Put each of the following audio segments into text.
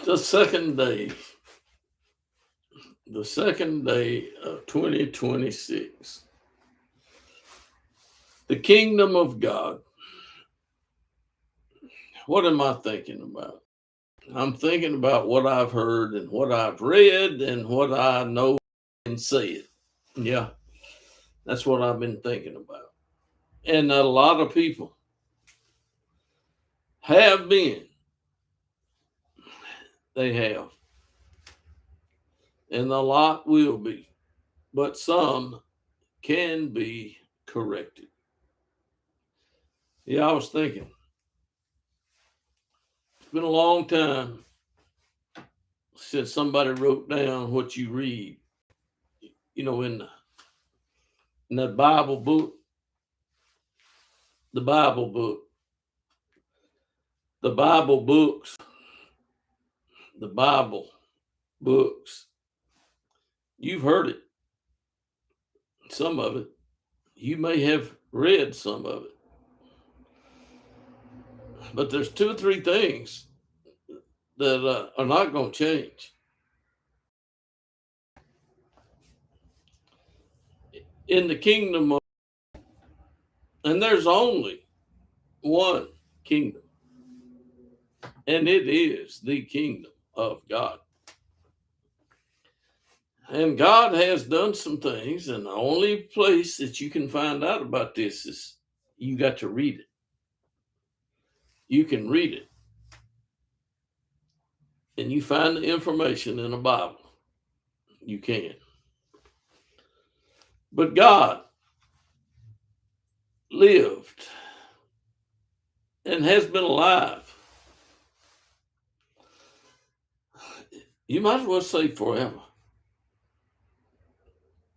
The second day of 2026. The kingdom of God. What am I thinking about? I'm thinking about what I've heard and what I've read and what I know and said. Yeah, that's what I've been thinking about. And a lot of people have been. They have. And a lot will be. But some can be corrected. Yeah, I was thinking. It's been a long time since somebody wrote down what you read. In that Bible book, the Bible book, the Bible books, the Bible books. You've heard it, some of it. You may have read some of it. But there's two or three things that are not going to change. In the kingdom of, and there's only one kingdom, and it is the kingdom of God. And God has done some things, and the only place that you can find out about this is you got to read it. You can read it, and you find the information in the Bible. You can. But God lived and has been alive. You might as well say forever.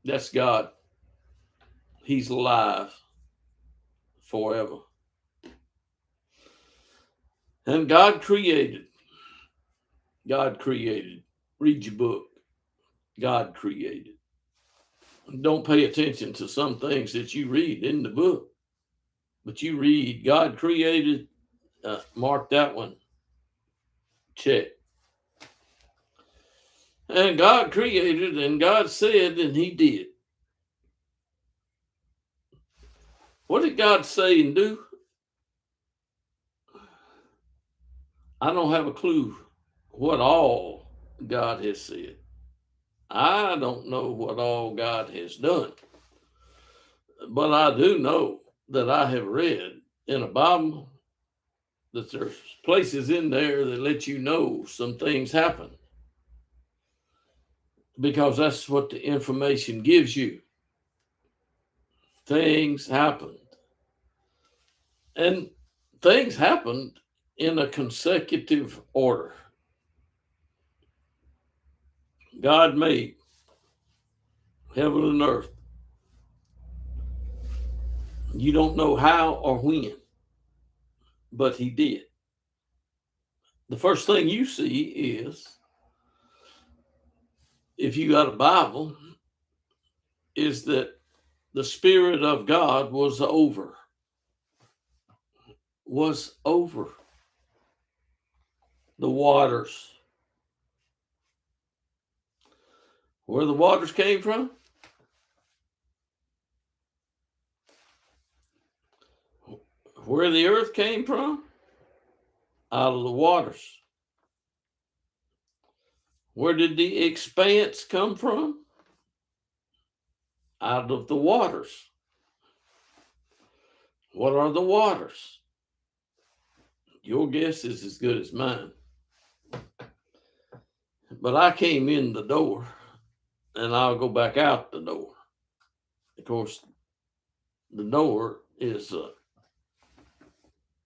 That's God. He's alive forever. And God created. God created. Read your book. God created. Don't pay attention to some things that you read in the book, but you read God created. Mark that one. Check. And God created, and God said, and He did. What did God say and do? I don't have a clue what all God has said. I don't know what all God has done. But I do know that I have read in a Bible that there's places in there that let you know some things happen. Because that's what the information gives you. Things happened. And things happened in a consecutive order. God made heaven and earth. You don't know how or when, but He did. The first thing you see is, if you got a Bible, is that the Spirit of God was over the waters. Where the waters came from? Where the earth came from? Out of the waters. Where did the expanse come from? Out of the waters. What are the waters? Your guess is as good as mine. But I came in the door, and I'll go back out the door. Of course, the door is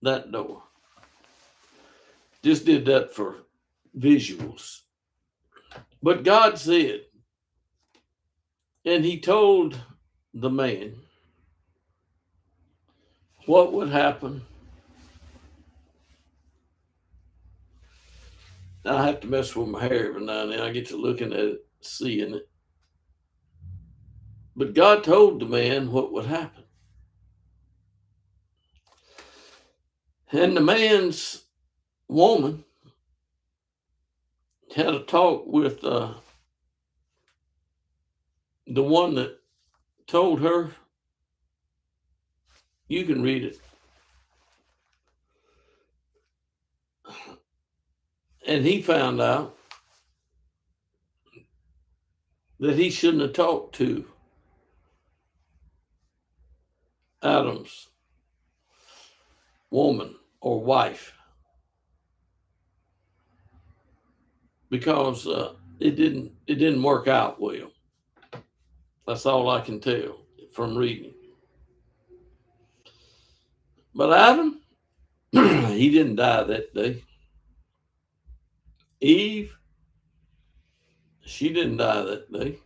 that door. Just did that for visuals. But God said, and He told the man what would happen. I have to mess with my hair every now and then. I get to looking at it, seeing it. But God told the man what would happen. And the man's woman had a talk with the one that told her. You can read it. And he found out that he shouldn't have talked to Adam's woman or wife because it didn't work out well. That's all I can tell from reading. But Adam, he didn't die that day. Eve, she didn't die that day.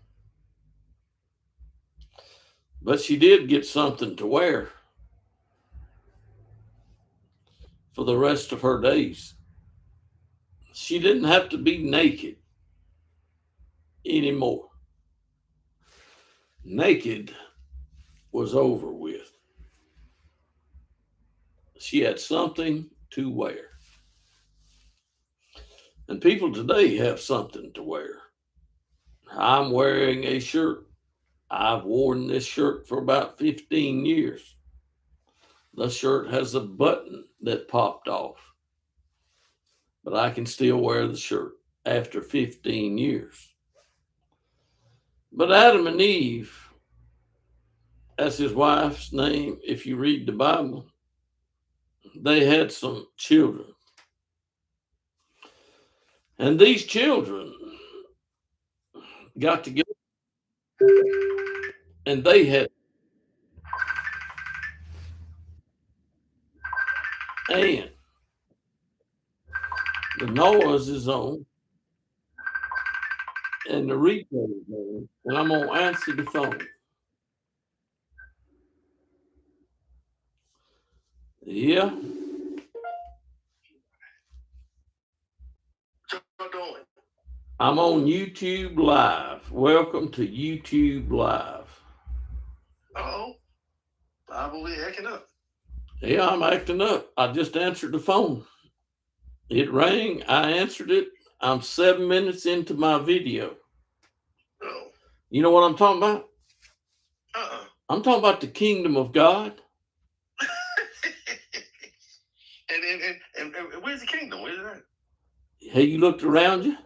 But she did get something to wear for the rest of her days. She didn't have to be naked anymore. Naked was over with. She had something to wear. And people today have something to wear. I'm wearing a shirt. I've worn this shirt for about 15 years. The shirt has a button that popped off, but I can still wear the shirt after 15 years. But Adam and Eve, that's his wife's name, if you read the Bible, they had some children. And these children got together and they had, and the Noah's is on and the replay is on, and I'm going to answer the phone. Yeah. I'm on YouTube Live. Welcome to YouTube Live. Uh-oh. Probably acting up. Yeah, I'm acting up. I just answered the phone. It rang. I answered it. I'm 7 minutes into my video. Oh. You know what I'm talking about? Uh-uh. I'm talking about the kingdom of God. and where's the kingdom? Where's it at? Have you looked around you?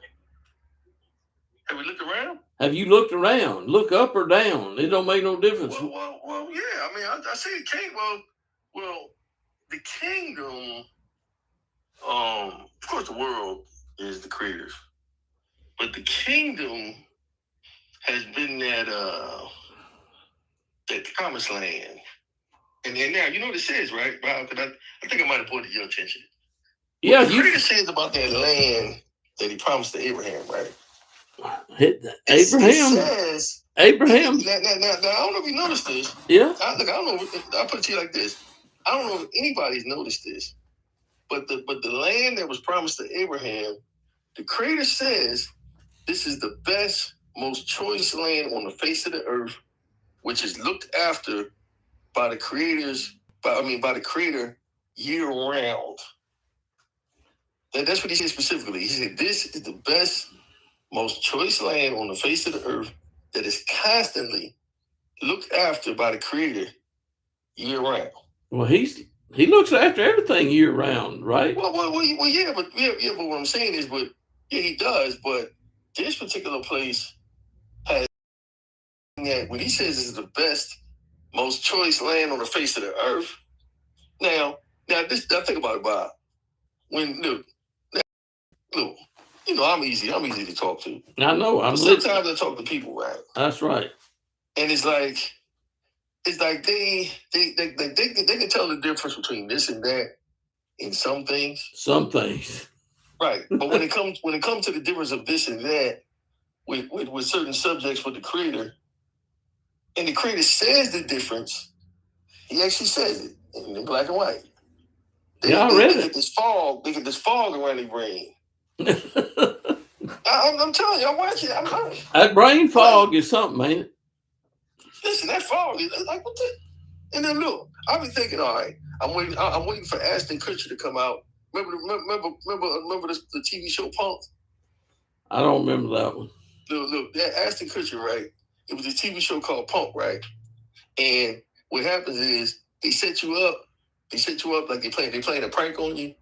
Have we looked around? Have you looked around? Look up or down. It don't make no difference. Well, yeah. I mean, I see the king. Well, the kingdom. Of course, the world is the creators, but the kingdom has been that promised land. And now you know what it says, right, Bob? Because I think I might have brought it to your attention. Yeah, the creator says about that land that he promised to Abraham, right? Abraham. It says Abraham. Now, I don't know if you noticed this. Yeah. I don't know. I'll put it to you like this. I don't know if anybody's noticed this, but the land that was promised to Abraham, the creator says this is the best, most choice land on the face of the earth, which is looked after by the creators, by the creator year round. That's what he said specifically. He said this is the best, most choice land on the face of the earth that is constantly looked after by the creator year round. Well, he looks after everything year round, right? Well, yeah, but what I'm saying is, but yeah, he does. But this particular place has that when he says it's the best, most choice land on the face of the earth. Now this. Now think about it, Bob. When look, you know, I'm easy to talk to. I know. Sometimes I talk to people, right? That's right. And it's like they can tell the difference between this and that in some things. Some things. Right. But when it comes to the difference of this and that with certain subjects with the creator, and the creator says the difference, he actually says it in black and white. I read it. They get this fog around their brain. I'm telling you, I'm watching. That brain fog is something, ain't it? Listen, that fog is like what the. And then look, I've been thinking, all right, I'm waiting for Ashton Kutcher to come out. Remember the TV show Punk'd? I don't remember that one. Look, that Ashton Kutcher, right? It was a TV show called Punk, right? And what happens is they set you up. They set you up like they playing a prank on you,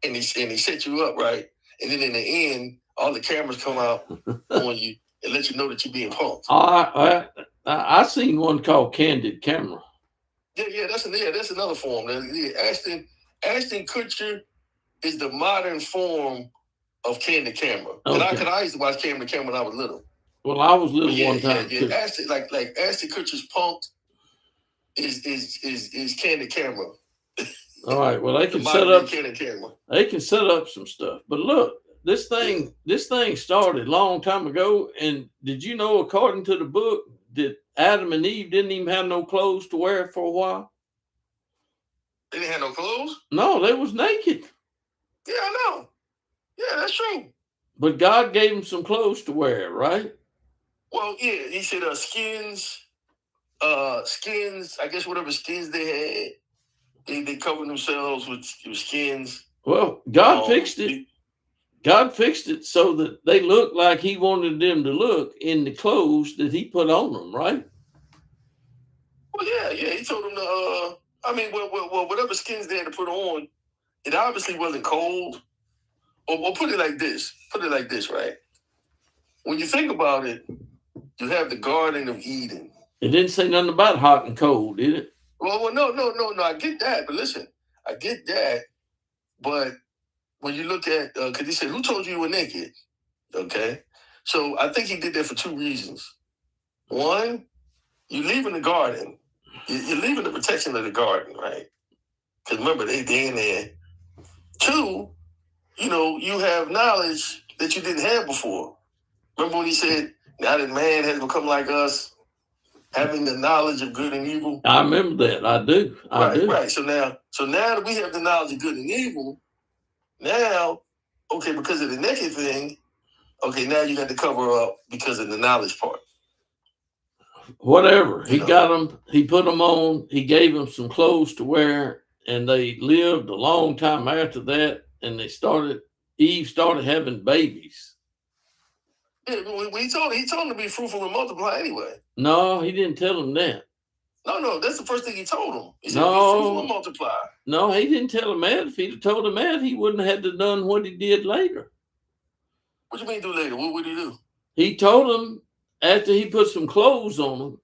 and they set you up, right? And then in the end, all the cameras come out on you and let you know that you're being punked. I seen one called Candid Camera. Yeah, that's another form. Ashton Kutcher is the modern form of Candid Camera. Okay. I used to watch Candid Camera when I was little. Well, I was little one time. Yeah. Ashton Kutcher's punked is Candid Camera. All right. Well, they can set up. They can set up some stuff. But look, this thing started a long time ago. And did you know, according to the book, that Adam and Eve didn't even have no clothes to wear for a while? They didn't have no clothes? No, they was naked. Yeah, I know. Yeah, that's true. But God gave them some clothes to wear, right? Well, yeah, he said skins. I guess whatever skins they had, they covered themselves with skins. Well, God fixed it. God fixed it so that they looked like he wanted them to look in the clothes that he put on them, right? Well, yeah, he told them to, well, whatever skins they had to put on, it obviously wasn't cold. Or put it like this, right? When you think about it, you have the Garden of Eden. It didn't say nothing about hot and cold, did it? Well, no, I get that. But listen, I get that. But when you look at, because he said, who told you you were naked? Okay. So I think he did that for two reasons. One, you're leaving the garden. You're leaving the protection of the garden, right? Because remember, they in there. Two, you have knowledge that you didn't have before. Remember when he said, now that man has become like us, having the knowledge of good and evil? I remember that. I do. Right. So now that we have the knowledge of good and evil, now, okay, because of the naked thing, okay, now you got to cover up because of the knowledge part. Whatever. He got them. He put them on. He gave them some clothes to wear, and they lived a long time after that. And Eve started having babies. Yeah, he told him to be fruitful and multiply anyway. No, he didn't tell him that. No, that's the first thing he told him. He said, be fruitful and multiply. No, he didn't tell him that. If he'd have told him that, he wouldn't have had to done what he did later. What you mean do later? What would he do? He told him after he put some clothes on them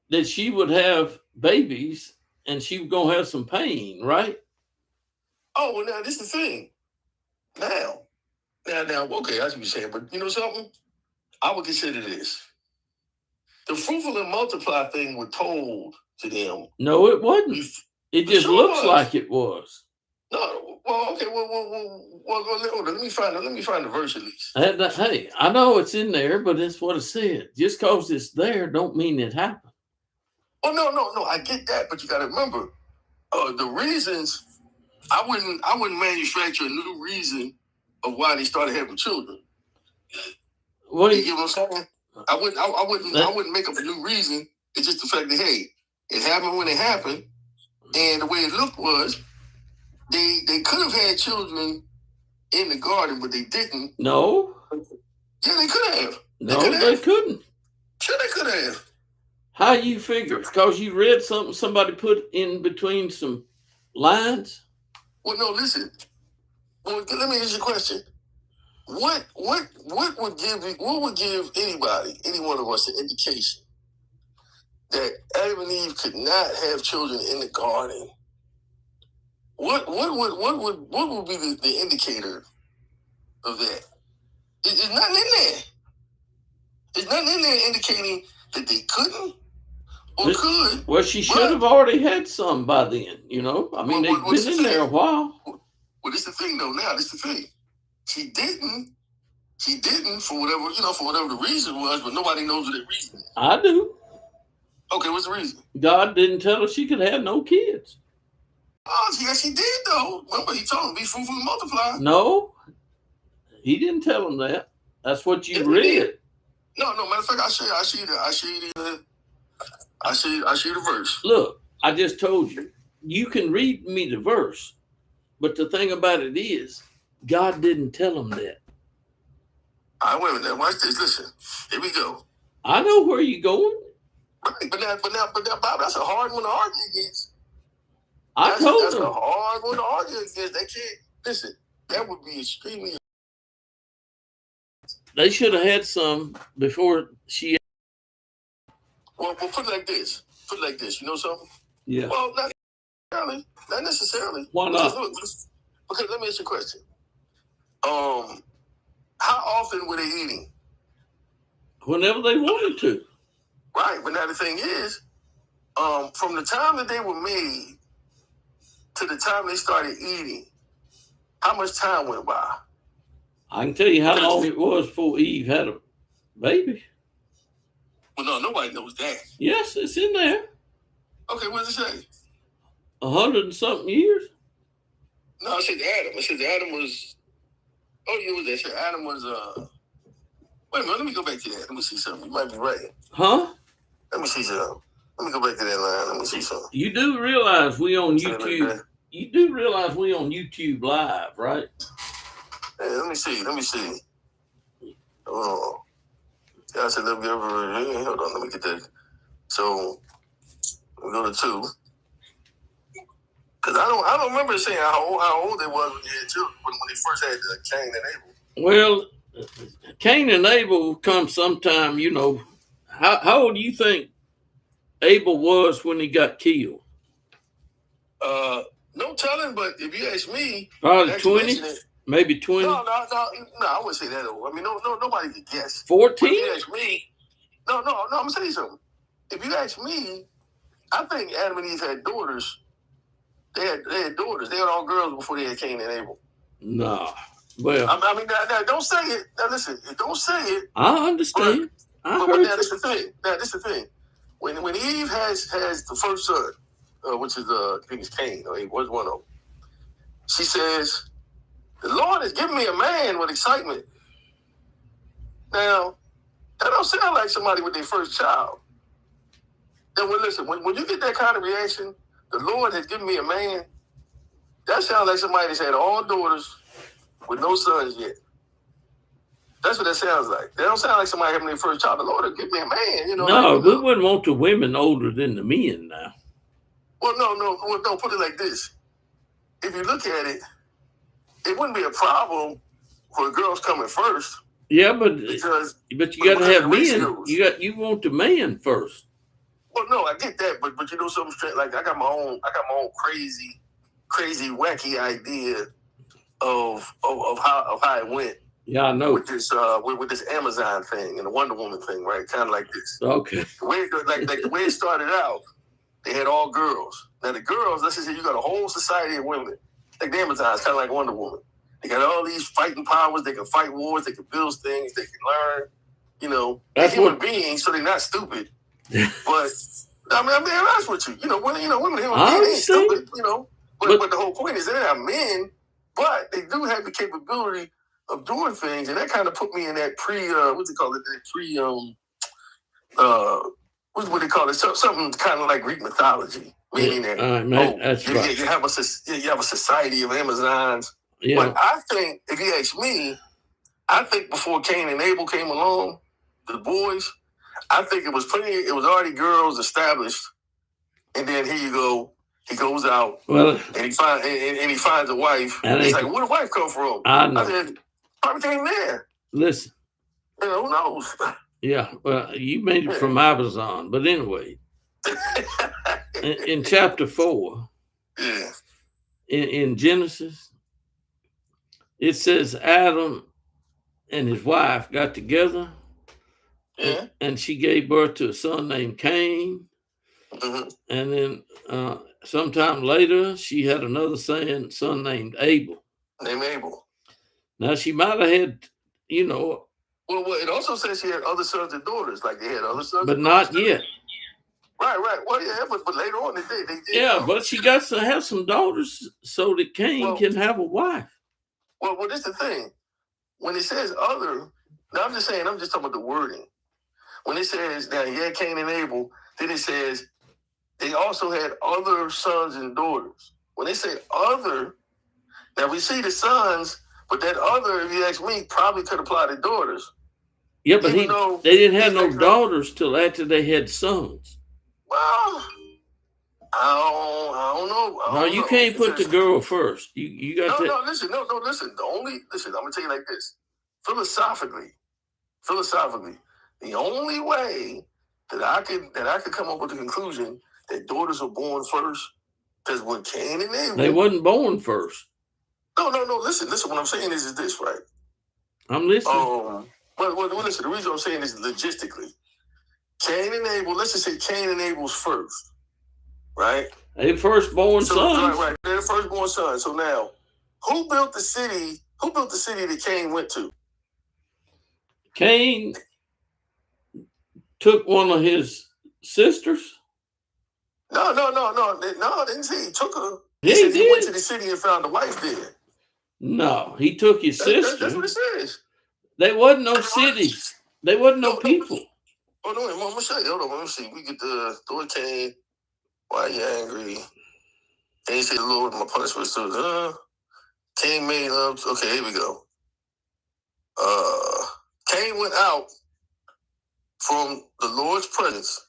that she would have babies and she was going to have some pain, right? Oh, well, now, this is the thing. Now, okay, I see what you're saying, but you know something? I would consider this. The fruitful and multiply thing was told to them. No, it wasn't. It just looks like it was. No, well, okay, well, let me find the verse at least. Hey, I know it's in there, but that's what it said. Just because it's there don't mean it happened. Oh, no, I get that, but you got to remember, the reasons. I wouldn't manufacture a new reason of why they started having children. What you get what I'm saying? I wouldn't make up a new reason. It's just the fact that, hey, it happened when it happened, and the way it looked was they could have had children in the garden, but they didn't. No. Yeah, they could have. They couldn't. Sure, they could have. How you figure? Because you read something somebody put in between some lines? Well, no, listen. Well, let me ask you a question. What would give anybody, any one of us, an indication that Adam and Eve could not have children in the garden? What would be the indicator of that? It's nothing in there. There's nothing in there indicating that they couldn't or could. Well, she should have already had some by then, you know? I mean, they've been in there a while. Well, this is the thing, though, now. This is the thing. She didn't for whatever the reason was, but nobody knows what the reason is. I do. Okay, what's the reason? God didn't tell her she could have no kids. Oh, yes, he did, though. Remember, he told him, be fruitful and multiply. No, he didn't tell him that. That's what you read. No, matter of fact, I show you the verse. Look, I just told you. You can read me the verse, but the thing about it is, God didn't tell him that. All right, wait a minute. Watch this. Listen. Here we go. I know where you're going. Right, but now, Bob, that's a hard one to argue against. That's a them. hard one to argue against. They can't listen. That would be extremely. They should have had some before she. Well, put it like this. Put it like this. You know something? Yeah. Well, not necessarily. Not necessarily. Why not? Because let me ask you a question. How often were they eating? Whenever they wanted to. Right, but now the thing is, from the time that they were made to the time they started eating, how much time went by? I can tell you how long it was before Eve had a baby. Well, no, nobody knows that. Yes, it's in there. Okay, what does it say? 100 and something years. No, I said Adam. I said Adam was. Oh, you was that shit. Adam was. Wait a minute. Let me go back to that. Let me see something. You might be right. Huh? Let me see something. Let me go back to that line. Let me see something. You do realize we on YouTube. You do realize we on YouTube Live, right? Hey, let me see. Oh, yeah, I said let me get over. Hold on. Let me get that. So we go to 2. Cause I don't remember saying how old they was when they had children when they first had Cain and Abel. Well, Cain and Abel come sometime. You know, how old do you think Abel was when he got killed? No telling, but if you ask me, probably 20, maybe 20. No, I wouldn't say that old. I mean, nobody could guess. 14. If you ask me, no, I'm gonna tell you something. If you ask me, I think Adam and Eve had daughters. They had daughters. They had all girls before they had Cain and Abel. No. Well, I mean, now, don't say it. Now, listen, don't say it. I understand. But now, this is the thing. This is the thing. When Eve has the first son, which is I think it's Cain, or he was one of them, she says, "The Lord has given me a man with excitement." Now, that don't sound like somebody with their first child. Then, listen, when you get that kind of reaction, the Lord has given me a man, that sounds like somebody that's had all daughters with no sons yet. That's what that sounds like. That don't sound like somebody having their first child. The Lord has given me a man, you know. No, we wouldn't want the women older than the men now. Well, no, put it like this. If you look at it, it wouldn't be a problem for girls coming first. Yeah, but you got to have men. You want the man first. Well, no, I get that, but you know something straight. Like I got my own crazy, wacky idea of how it went. Yeah, I know. With this Amazon thing and the Wonder Woman thing, right? Kind of like this. Okay. The way it started out, they had all girls. Now the girls, let's just say you got a whole society of women. Like the Amazons, kind of like Wonder Woman. They got all these fighting powers. They can fight wars. They can build things. They can learn. You know, they're human beings, so they're not stupid. But I mean, that's what you know, women human beings ain't stupid. You know, but the whole point is they're not men, but they do have the capability of doing things, and that kind of put me in that what's it called? What they call it? Something kind of like Greek mythology, meaning that you have a society of Amazons. Yeah. But I think, if you ask me, I think before Cain and Abel came along, the boys, I think it was already girls established, and then here you go. He goes out and he finds a wife. And he's like, "Where the wife come from?" I said, "Probably came there." Listen, you know, who knows? Yeah, well, you made it from Amazon, but anyway, in chapter 4, in Genesis, it says Adam and his wife got together, and she gave birth to a son named Cain, and then sometime later she had another son named Abel. Now she might have had, you know. Well, it also says she had other sons and daughters, like they had other sons. But not yet. Right. Well, yeah, but later on they did. Yeah, but she got to have some daughters so that Cain can have a wife. Well, this is the thing. When it says other, now I'm just talking about the wording. When it says that he had Cain and Abel, then it says they also had other sons and daughters. When they say other, now we see the sons, but that other, if you ask me, probably could apply to daughters. Yeah, but even though they didn't have he's no like, daughters till after they had sons. well, I don't know. No, you can't put the girl first. You got no, listen. Listen. Listen, I'm going to tell you like this. Philosophically, the only way that I could come up with the conclusion that daughters are born first, because when Cain and Abel, they wasn't born first. No. Listen. What I'm saying is this, right? I'm listening. Well, listen. The reason I'm saying is logistically, Cain and Abel. Let's just say Cain and Abel's first, right? They firstborn sons. Right. They're the firstborn sons. So now, who built the city? Who built the city that Cain went to? Cain took one of his sisters. No. Didn't say he took her. He said did. He went to the city and found a wife there. No, he took his sister. That's what it says. There wasn't no cities. There wasn't no people. Oh no, I'm gonna show you. Hold on, let me see. We get the Lord Cain. Why are you angry? And he said, Lord, my punishment was Cain made love. Okay, here we go. Cain went out from the Lord's presence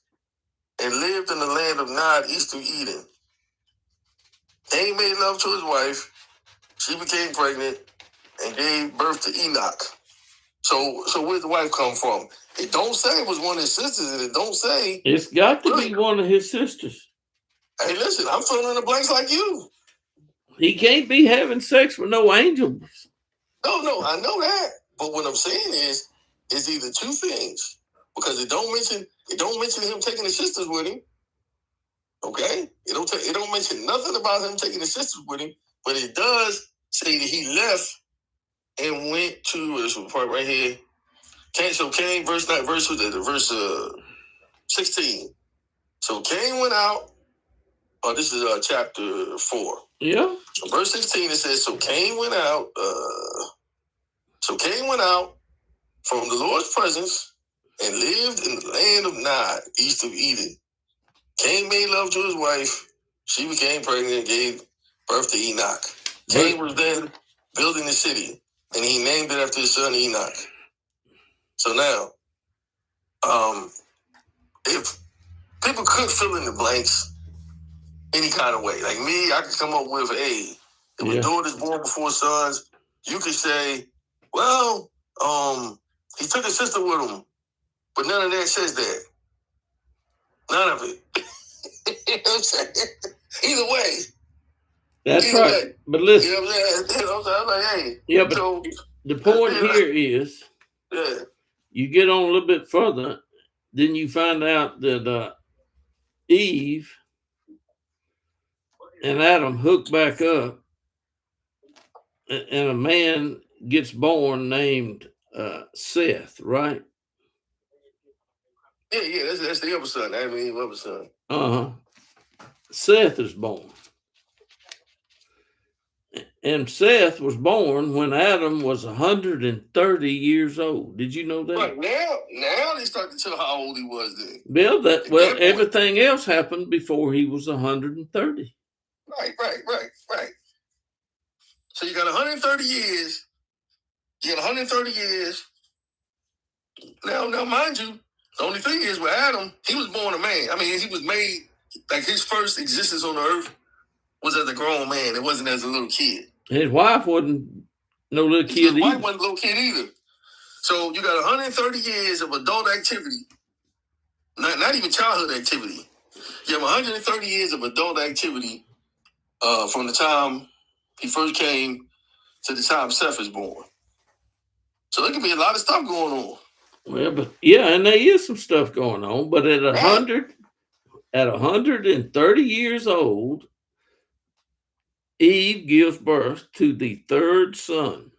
and lived in the land of Nod, east of Eden. Cain made love to his wife. She became pregnant and gave birth to Enoch. So where'd the wife come from? It don't say it was one of his sisters, and it don't say it's got to be one of his sisters. Hey, listen, I'm filling in the blanks like you. He can't be having sex with no angels. No, I know that. But what I'm saying is either two things, because it don't mention him taking his sisters with him. Okay, it don't mention nothing about him taking his sisters with him, but it does say that he left and went to this part right here. So Cain, verse 16. So Cain went out. Oh, this is chapter 4. Yeah. So verse 16 it says, So Cain went out from the Lord's presence and lived in the land of Nod, east of Eden. Cain made love to his wife. She became pregnant and gave birth to Enoch. Cain was then building the city, and he named it after his son Enoch. So now, if people could fill in the blanks any kind of way, like me, I could come up with if a daughter's born before sons, you could say, well, he took his sister with him, but none of that says that. None of it. You know what I'm saying? Either way. That's right. Way. But listen. You know what I'm saying? I'm like, hey. Yeah, but so, the point here is, you get on a little bit further, then you find out that Eve and Adam hook back up, and a man gets born named Seth, right? Yeah, that's the other son. Adam and Eve other son. Seth is born. And Seth was born when Adam was 130 years old. Did you know that? Right, now they start to tell how old he was then. Well, everything else happened before he was 130. Right. So you got 130 years. Now, mind you, the only thing is with Adam, he was born a man. I mean, he was made, like his first existence on the earth was as a grown man. It wasn't as a little kid. His wife wasn't no little kid either. His wife wasn't a little kid either. So you got 130 years of adult activity. Not even childhood activity. You have 130 years of adult activity from the time he first came to the time Seth is born. So there could be a lot of stuff going on. Well, but and there is some stuff going on. But at 130 years old, Eve gives birth to the third son,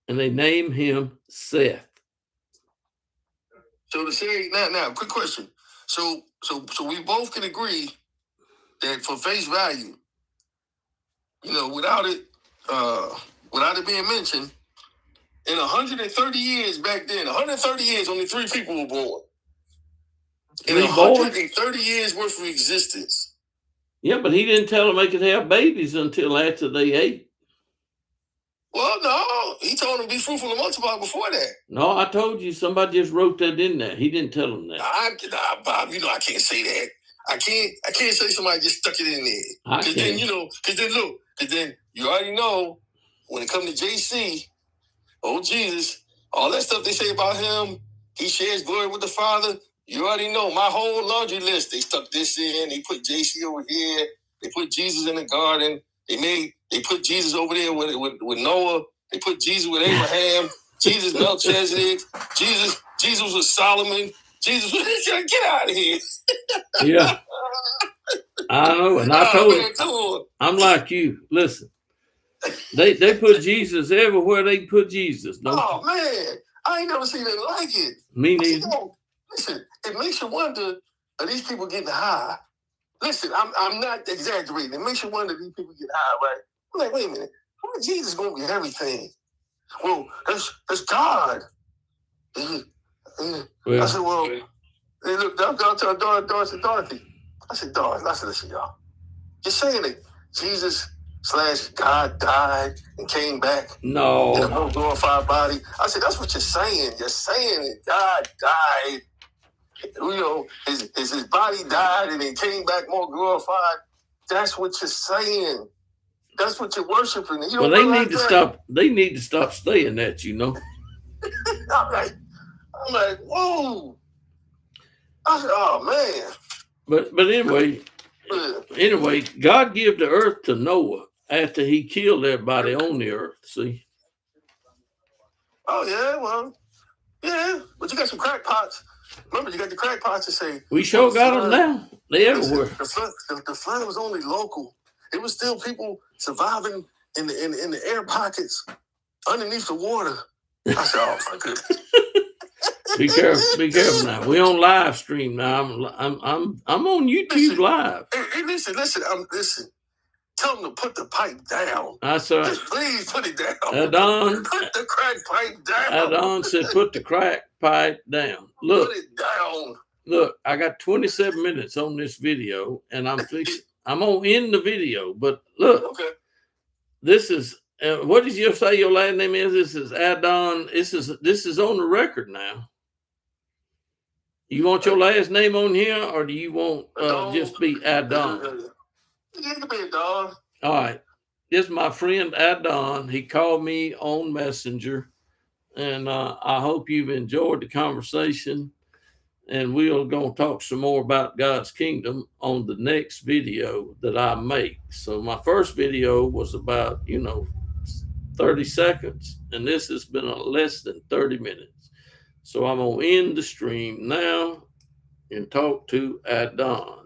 and they name him Seth. So to say now, quick question. So we both can agree that for face value, without it being mentioned, in 130 years back then, 130 years, only 3 people were born. In 130 years worth of existence. Yeah, but he didn't tell them they could have babies until after they ate. Well, no, he told him be fruitful and multiply before that. No, I told you somebody just wrote that in there. He didn't tell him that. Nah, Bob, you know I can't say that. I can't say somebody just stuck it in there. Because then, because then you already know when it comes to JC, oh Jesus, all that stuff they say about him, he shares glory with the Father. You already know my whole laundry list. They stuck this in. They put JC over here. They put Jesus in the garden. They put Jesus over there with Noah. They put Jesus with Abraham. Jesus Melchizedek. Jesus with Solomon. Jesus, get out of here. Yeah, I know, and I told him, I'm like you. Listen, they put Jesus everywhere they put Jesus. Oh man, I ain't never seen anything like it. Me neither. Listen, it makes you wonder: are these people getting high? Listen, I'm not exaggerating. It makes you wonder: these people get high, right? I'm like, wait a minute, how is Jesus going to get everything? Well, that's God. Well, I said, well, hey, look, I'll tell Dorothy. I said, listen, y'all. You're saying that Jesus / God died and came back no in a more glorified body. I said, that's what you're saying. You're saying that God died. You know, his body died and then came back more glorified. That's what you're saying. That's what you're worshiping. You well, they need to stop. They need to stop saying that. You know. I'm like, whoa. I said, oh man. But anyway, God gave the earth to Noah after he killed everybody on the earth. See. Oh yeah, well, yeah, but you got some crackpots. Remember, you got the crackpots that say we sure got them now. They everywhere. The flood was only local. It was still people surviving in the air pockets underneath the water. I said, oh my goodness. Be careful now. We on live stream now. I'm on YouTube live. Hey, listen. Tell them to put the pipe down. I saw. Please put it down. Adon, put the crack pipe down. Adon said, "Put the crack pipe down." Look, put it down. Look, I got 27 minutes on this video, and I'm gonna end the video. But look, okay. This is what did you say your last name is? This is Adon. This is on the record now. You want your last name on here, or do you want just be Adon? You can be Adon. All right. This is my friend Adon. He called me on Messenger, and I hope you've enjoyed the conversation. And we're going to talk some more about God's kingdom on the next video that I make. So my first video was about, 30 seconds, and this has been less than 30 minutes. So I'm going to end the stream now and talk to Adon.